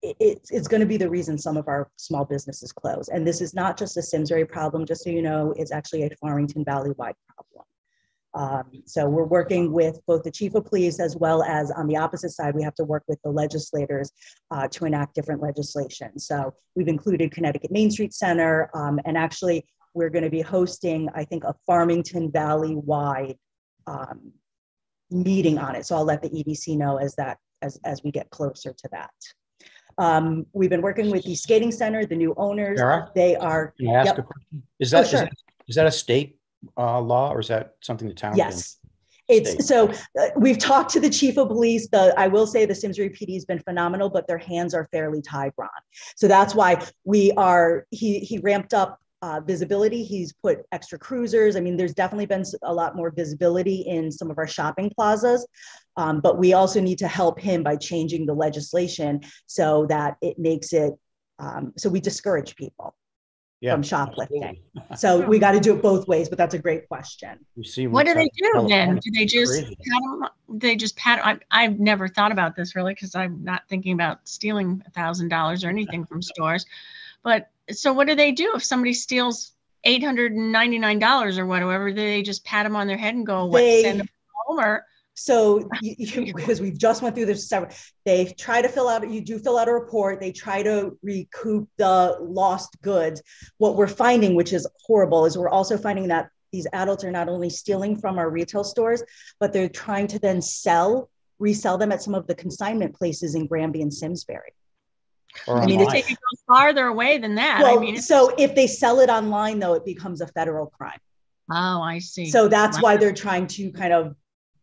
[SPEAKER 7] it's going to be the reason some of our small businesses close. And this is not just a Simsbury problem, just so you know, it's actually a Farmington Valley-wide problem. So we're working with both the chief of police, as well as on the opposite side, we have to work with the legislators to enact different legislation. So we've included Connecticut Main Street Center, and actually we're going to be hosting, I think, a Farmington Valley-wide meeting on it. So I'll let the EDC know as we get closer to that. We've been working with the skating center, the new owners.
[SPEAKER 3] Sarah,
[SPEAKER 7] they are.
[SPEAKER 3] Can I ask
[SPEAKER 7] Yep.
[SPEAKER 3] a question? Is that,
[SPEAKER 7] sure.
[SPEAKER 3] is that a state law, or is that something the town?
[SPEAKER 7] Yes. It's so we've talked to the chief of police. I will say the Simsbury PD has been phenomenal, but their hands are fairly tied, Ron. So that's why he ramped up visibility. He's put extra cruisers. I mean, there's definitely been a lot more visibility in some of our shopping plazas, but we also need to help him by changing the legislation so that it makes it, so we discourage people from shoplifting. So we got to do it both ways, but that's a great question.
[SPEAKER 3] You see,
[SPEAKER 4] what do they do then? Do they just I've never thought about this really, because I'm not thinking about stealing $1,000 or anything from stores. But so what do they do if somebody steals $899 or whatever? Do they just pat them on their head and go, send them home? Or
[SPEAKER 7] so because we've just went through this several, they try to fill out a report. They try to recoup the lost goods. What we're finding, which is horrible, is we're also finding that these adults are not only stealing from our retail stores, but they're trying to then resell them at some of the consignment places in Granby and Simsbury.
[SPEAKER 3] I
[SPEAKER 4] mean, it goes farther away than that.
[SPEAKER 7] Well,
[SPEAKER 4] I mean,
[SPEAKER 7] so if they sell it online, though, it becomes a federal crime.
[SPEAKER 4] Oh, I see.
[SPEAKER 7] So that's why they're trying to kind of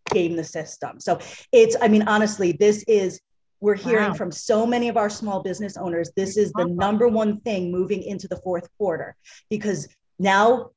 [SPEAKER 7] game the system. So I mean, honestly, we're hearing from so many of our small business owners, this is the number one thing moving into the fourth quarter, because now,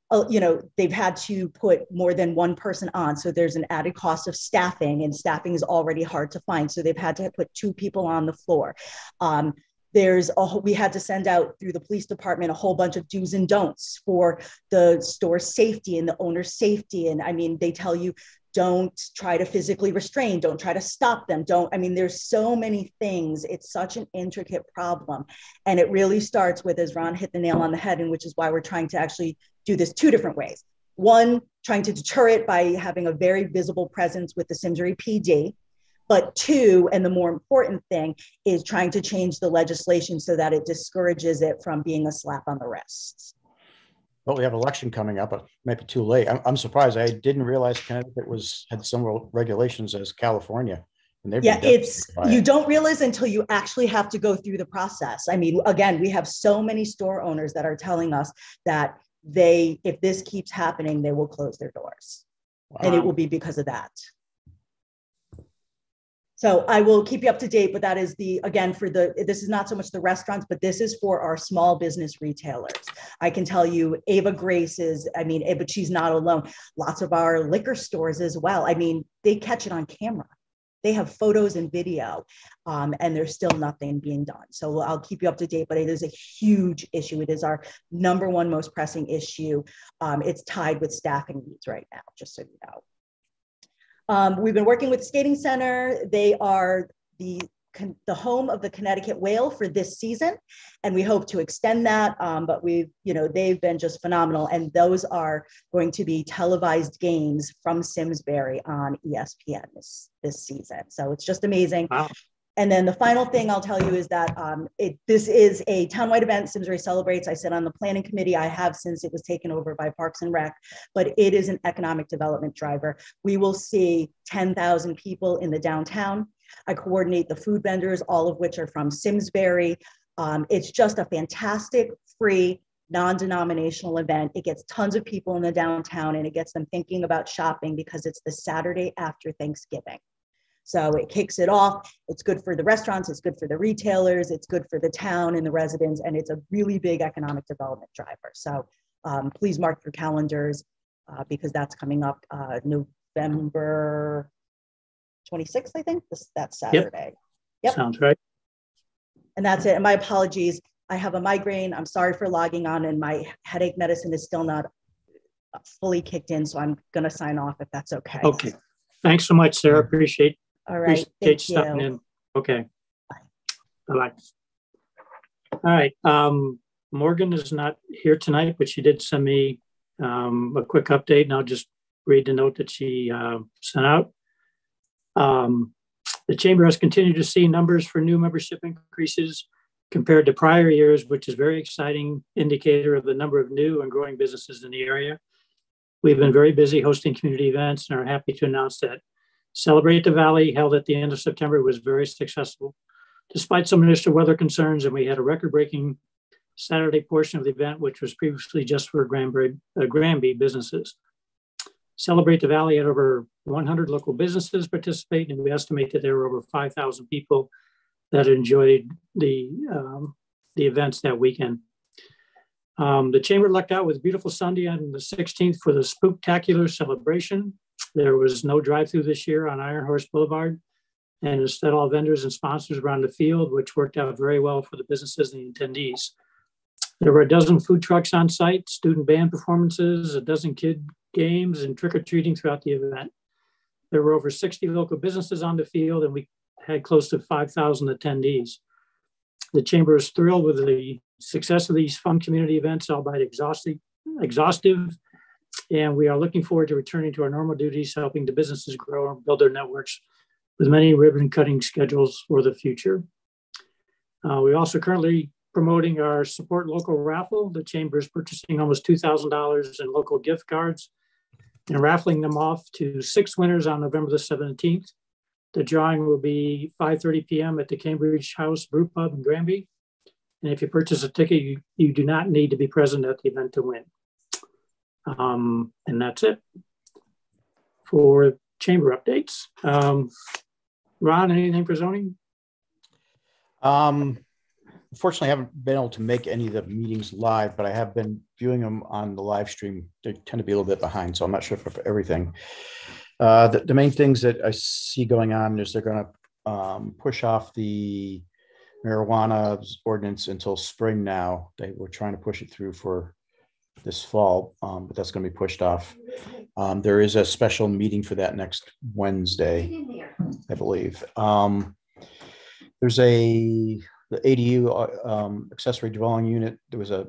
[SPEAKER 7] they've had to put more than one person on. So there's an added cost of staffing, and staffing is already hard to find. So they've had to put 2 people on the floor. We had to send out through the police department a whole bunch of do's and don'ts for the store safety and the owner's safety. And I mean, they tell you, don't try to physically restrain, don't try to stop them. There's so many things. It's such an intricate problem. And it really starts with, as Ron hit the nail on the head, and which is why we're trying to actually do this 2 different ways. One, trying to deter it by having a very visible presence with the Simsbury PD. But 2, and the more important thing, is trying to change the legislation so that it discourages it from being a slap on the wrists.
[SPEAKER 3] Well, we have an election coming up, but maybe too late. I'm surprised. I didn't realize Connecticut had similar regulations as California. And
[SPEAKER 7] you don't realize until you actually have to go through the process. I mean, again, we have so many store owners that are telling us that if this keeps happening, they will close their doors. Wow. And it will be because of that. So I will keep you up to date, but that is this is not so much the restaurants, but this is for our small business retailers. I can tell you Ava Grace but she's not alone. Lots of our liquor stores as well. I mean, they catch it on camera. They have photos and video, and there's still nothing being done. So I'll keep you up to date, but it is a huge issue. It is our number one most pressing issue. It's tied with staffing needs right now, just so you know. We've been working with the Skating Center. They are the home of the Connecticut Whale for this season, and we hope to extend that. But they've been just phenomenal, and those are going to be televised games from Simsbury on ESPN this season. So it's just amazing. Wow. And then the final thing I'll tell you is that this is a townwide event. Simsbury celebrates. I sit on the planning committee. I have since it was taken over by Parks and Rec, but it is an economic development driver. We will see 10,000 people in the downtown. I coordinate the food vendors, all of which are from Simsbury. It's just a fantastic, free, non-denominational event. It gets tons of people in the downtown, and it gets them thinking about shopping because it's the Saturday after Thanksgiving. So it kicks it off. It's good for the restaurants. It's good for the retailers. It's good for the town and the residents. And it's a really big economic development driver. So please mark your calendars because that's coming up November 26th, I think, that's Saturday. Yep.
[SPEAKER 1] Sounds right.
[SPEAKER 7] And that's it. And my apologies. I have a migraine. I'm sorry for logging on, and my headache medicine is still not fully kicked in. So I'm going to sign off if that's okay.
[SPEAKER 1] Okay. Thanks so much, Sarah. Appreciate
[SPEAKER 7] All right.
[SPEAKER 1] Appreciate
[SPEAKER 7] Thank
[SPEAKER 1] you stopping
[SPEAKER 7] you.
[SPEAKER 1] in. Okay.
[SPEAKER 7] Bye.
[SPEAKER 1] Bye-bye. All right. Morgan is not here tonight, but she did send me a quick update, and I'll just read the note that she sent out. The Chamber has continued to see numbers for new membership increases compared to prior years, which is a very exciting indicator of the number of new and growing businesses in the area. We've been very busy hosting community events and are happy to announce that Celebrate the Valley, held at the end of September, was very successful, despite some initial weather concerns, and we had a record-breaking Saturday portion of the event, which was previously just for Granby businesses. Celebrate the Valley had over 100 local businesses participate, and we estimate that there were over 5,000 people that enjoyed the events that weekend. The Chamber lucked out with a beautiful Sunday on the 16th for the Spooktacular celebration. There was no drive-through this year on Iron Horse Boulevard, and instead all vendors and sponsors were on the field, which worked out very well for the businesses and the attendees. There were a dozen food trucks on site, student band performances, a dozen kid games, and trick-or-treating throughout the event. There were over 60 local businesses on the field, and we had close to 5,000 attendees. The Chamber is thrilled with the success of these fun community events, albeit exhaustive, and we are looking forward to returning to our normal duties, helping the businesses grow and build their networks with many ribbon-cutting schedules for the future. We're also currently promoting our Support Local raffle. The Chamber is purchasing almost $2,000 in local gift cards and raffling them off to 6 winners on November the 17th. The drawing will be 5:30 p.m. at the Cambridge House Brew Pub in Granby. And if you purchase a ticket, you do not need to be present at the event to win. And that's it for Chamber updates. Ron, anything for zoning?
[SPEAKER 3] Unfortunately, I haven't been able to make any of the meetings live, but I have been viewing them on the live stream. They tend to be a little bit behind, so I'm not sure for everything. The main things that I see going on is they're going to push off the marijuana ordinance until spring now. They were trying to push it through for this fall, but that's going to be pushed off. There is a special meeting for that next Wednesday, I believe. There's the ADU accessory dwelling unit. There was a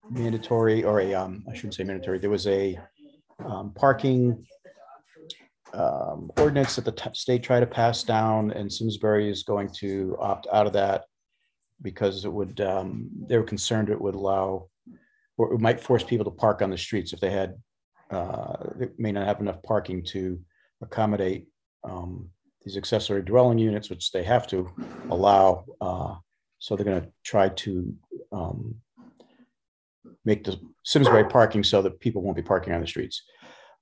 [SPEAKER 3] mandatory, or a I shouldn't say mandatory. There was a parking ordinance that the state tried to pass down, and Simsbury is going to opt out of that because it would. They were concerned it would allow, or it might force people to park on the streets if they had. They may not have enough parking to accommodate these accessory dwelling units, which they have to allow. So they're going to try to make the Simsbury parking so that people won't be parking on the streets.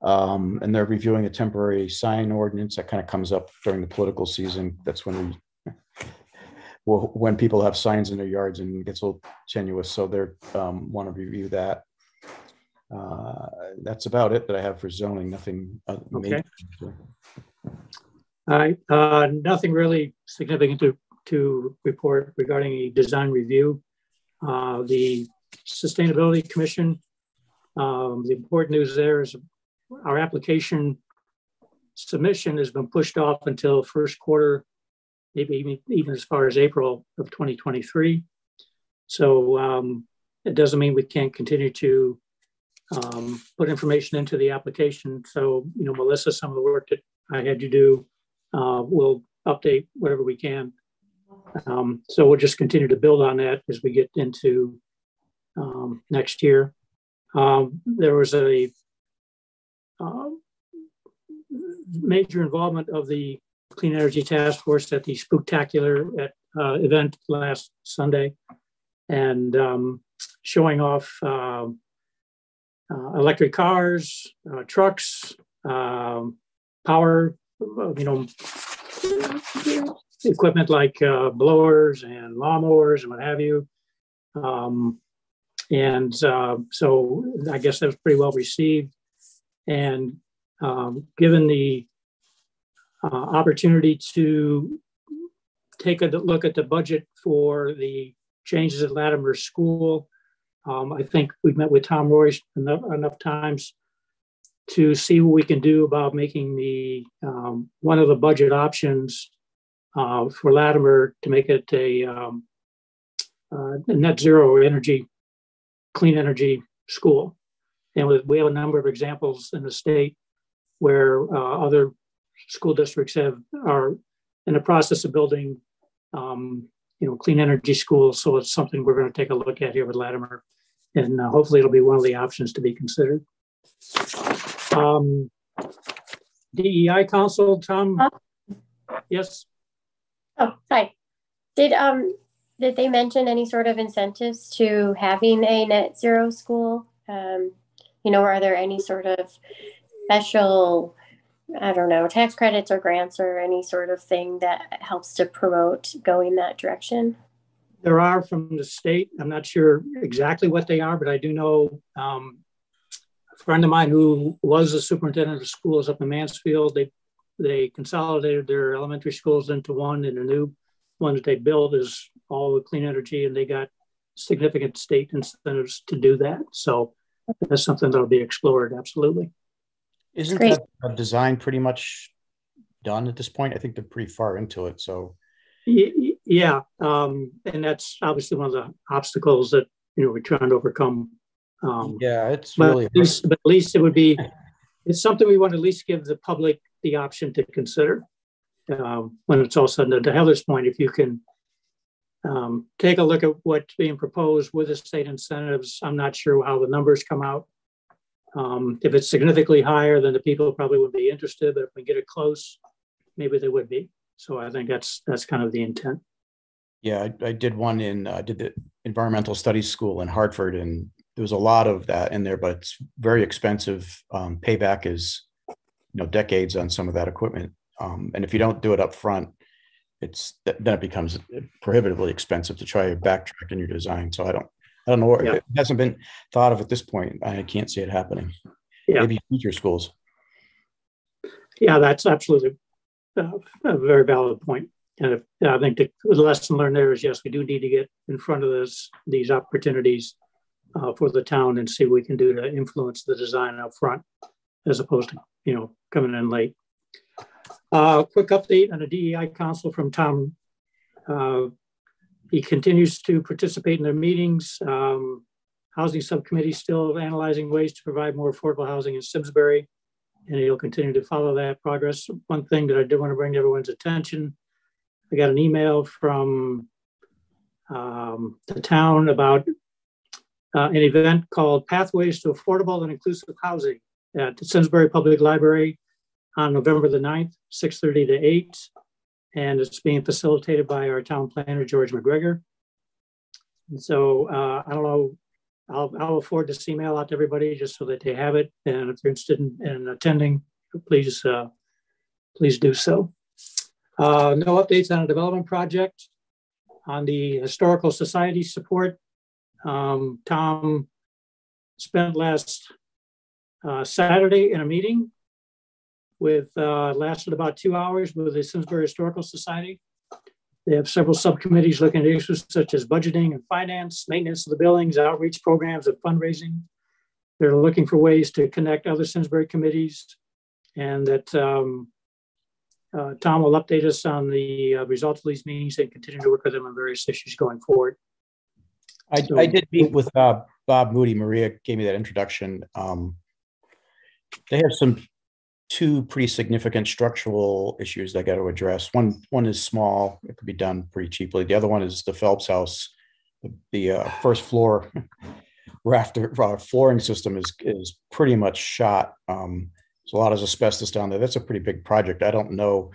[SPEAKER 3] And they're reviewing a temporary sign ordinance that kind of comes up during the political season. That's when when people have signs in their yards and it gets a little tenuous. So they want to review that. That's about it that I have for zoning. Nothing
[SPEAKER 1] Okay.
[SPEAKER 3] major.
[SPEAKER 1] All right. Nothing really significant to report regarding a design review. The Sustainability Commission, the important news there is our application submission has been pushed off until first quarter, maybe even as far as April of 2023. So it doesn't mean we can't continue to put information into the application. So, Melissa, some of the work that I had you do, we'll update whatever we can. So we'll just continue to build on that as we get into next year. There was a major involvement of the Clean Energy Task Force at the Spooktacular event last Sunday, and showing off electric cars, trucks, power, equipment like blowers and lawnmowers and what have you. So I guess that was pretty well received. And given the opportunity to take a look at the budget for the changes at Latimer School. I think we've met with Tom Royce enough times to see what we can do about making the one of the budget options for Latimer to make it a net zero energy, clean energy school. And we have a number of examples in the state where other school districts are in the process of building, clean energy schools. So it's something we're going to take a look at here with Latimer, and hopefully it'll be one of the options to be considered. DEI Council, Tom. Yes.
[SPEAKER 8] Oh, hi. Did they mention any sort of incentives to having a net zero school? Are there any sort of special, I don't know, tax credits or grants or any sort of thing that helps to promote going that direction?
[SPEAKER 1] There are from the state. I'm not sure exactly what they are, but I do know a friend of mine who was the superintendent of schools up in Mansfield, they consolidated their elementary schools into one, and the new one that they built is all with clean energy, and they got significant state incentives to do that. So that's something that'll be explored. Absolutely.
[SPEAKER 3] Isn't that design pretty much done at this point? I think they're pretty far into it. So
[SPEAKER 1] yeah, and that's obviously one of the obstacles that we're trying to overcome.
[SPEAKER 3] Yeah, it's really.
[SPEAKER 1] But at least it would be. It's something we want to at least give the public the option to consider when it's all said and done. To Heather's point, if you can take a look at what's being proposed with the state incentives, I'm not sure how the numbers come out. If it's significantly higher, then the people probably wouldn't be interested. But if we get it close, maybe they would be. So I think that's kind of the intent.
[SPEAKER 3] Yeah, I did one did the environmental studies school in Hartford, and there was a lot of that in there, but it's very expensive. Payback is, decades on some of that equipment. And if you don't do it up front, then it becomes prohibitively expensive to try to backtrack in your design. So I don't know. Yeah. It hasn't been thought of at this point. I can't see it happening. Yeah. Maybe future schools.
[SPEAKER 1] Yeah, that's absolutely a very valid point. And I think the lesson learned there is, yes, we do need to get in front of these opportunities for the town and see what we can do to influence the design up front, as opposed to, coming in late. Quick update on the DEI Council from Tom. He continues to participate in their meetings. Housing Subcommittee still analyzing ways to provide more affordable housing in Simsbury, and he'll continue to follow that progress. One thing that I did want to bring to everyone's attention, I got an email from the town about an event called Pathways to Affordable and Inclusive Housing at the Simsbury Public Library on November the 9th, 6:30 to 8. And it's being facilitated by our town planner, George McGregor. And so I don't know, I'll forward this email out to everybody just so that they have it. And if they're interested in attending, please do so. No updates on a development project. On the Historical Society support, Tom spent last Saturday in a meeting lasted about 2 hours with the Simsbury Historical Society. They have several subcommittees looking at issues such as budgeting and finance, maintenance of the buildings, outreach programs, and fundraising. They're looking for ways to connect other Simsbury committees, and that Tom will update us on the results of these meetings and continue to work with them on various issues going forward.
[SPEAKER 3] I did meet with Bob Moody. Maria gave me that introduction. They have two pretty significant structural issues they got to address. One is small; it could be done pretty cheaply. The other one is the Phelps House. The first floor rafter flooring system is pretty much shot. There's a lot of asbestos down there. That's a pretty big project. I don't know.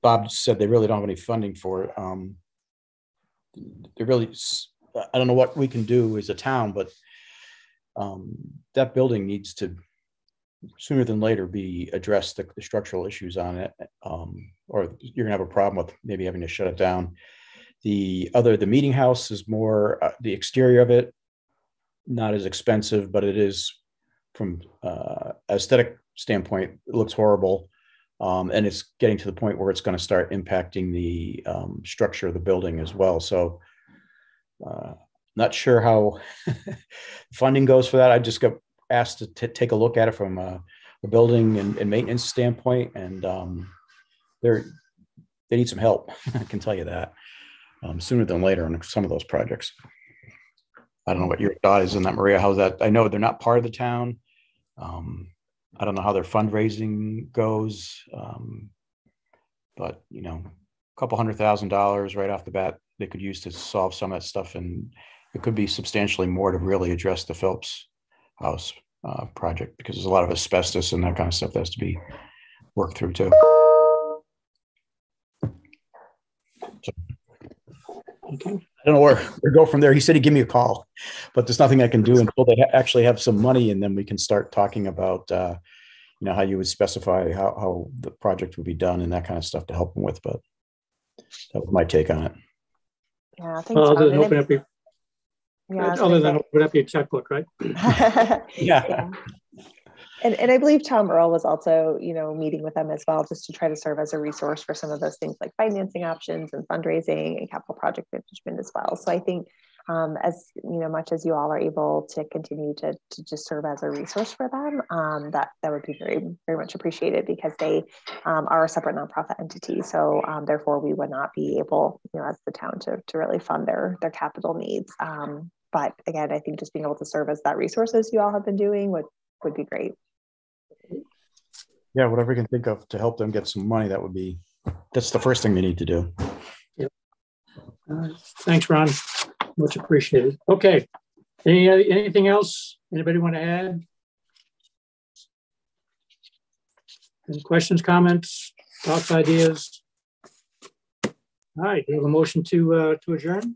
[SPEAKER 3] Bob said they really don't have any funding for it. I don't know what we can do as a town, but that building needs to sooner than later be addressed, the structural issues on it, or you're gonna have a problem with maybe having to shut it down. The meeting house is more the exterior of it, not as expensive, but it is from aesthetic standpoint, it looks horrible. And it's getting to the point where it's going to start impacting the structure of the building as well. So not sure how funding goes for that. I just got asked to take a look at it from a building and maintenance standpoint, and they need some help. I can tell you that sooner than later on some of those projects. I don't know what your thought is on that, Maria. How's that? I know they're not part of the town. I don't know how their fundraising goes, but you know, a couple $100,000 right off the bat they could use to solve some of that stuff, and it could be substantially more to really address the Phelps House project, because there's a lot of asbestos and that kind of stuff that has to be worked through too. So,
[SPEAKER 1] Okay.
[SPEAKER 3] I don't know where we go from there. He said he'd give me a call, but there's nothing I can do until they actually have some money, and then we can start talking about, you know, how you would specify how the project would be done and that kind of stuff to help them with. But that was my take on it.
[SPEAKER 5] Yeah, thanks.
[SPEAKER 1] Other than open up your,
[SPEAKER 5] yeah,
[SPEAKER 1] other than open up your checkbook, right?
[SPEAKER 3] Yeah.
[SPEAKER 5] And I believe Tom Earl was also, you know, meeting with them as well, just to try to serve as a resource for some of those things like financing options and fundraising and capital project management as well. So I think as, you know, much as you all are able to continue to just serve as a resource for them, that would be very, very much appreciated, because they are a separate nonprofit entity. So therefore we would not be able, you know, as the town to really fund their capital needs. But again, I think just being able to serve as that resource, as you all have been doing, would be great.
[SPEAKER 3] Yeah, whatever we can think of to help them get some money, that's the first thing we need to do.
[SPEAKER 1] Yep. Thanks, Ron. Much appreciated. Okay. Anything else? Anybody want to add? Any questions, comments, thoughts, ideas? All right. Do you have a motion to adjourn?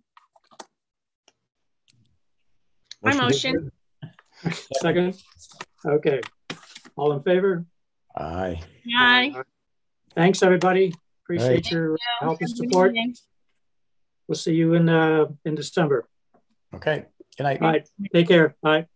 [SPEAKER 4] My motion.
[SPEAKER 1] Second. Okay. All in favor?
[SPEAKER 3] Aye.
[SPEAKER 4] Aye.
[SPEAKER 1] Thanks, everybody. Appreciate
[SPEAKER 3] Right.
[SPEAKER 1] your help and
[SPEAKER 4] Have a good
[SPEAKER 1] support.
[SPEAKER 4] evening.
[SPEAKER 1] We'll see you in December.
[SPEAKER 3] Okay. Good night.
[SPEAKER 1] All right. Take care. Bye.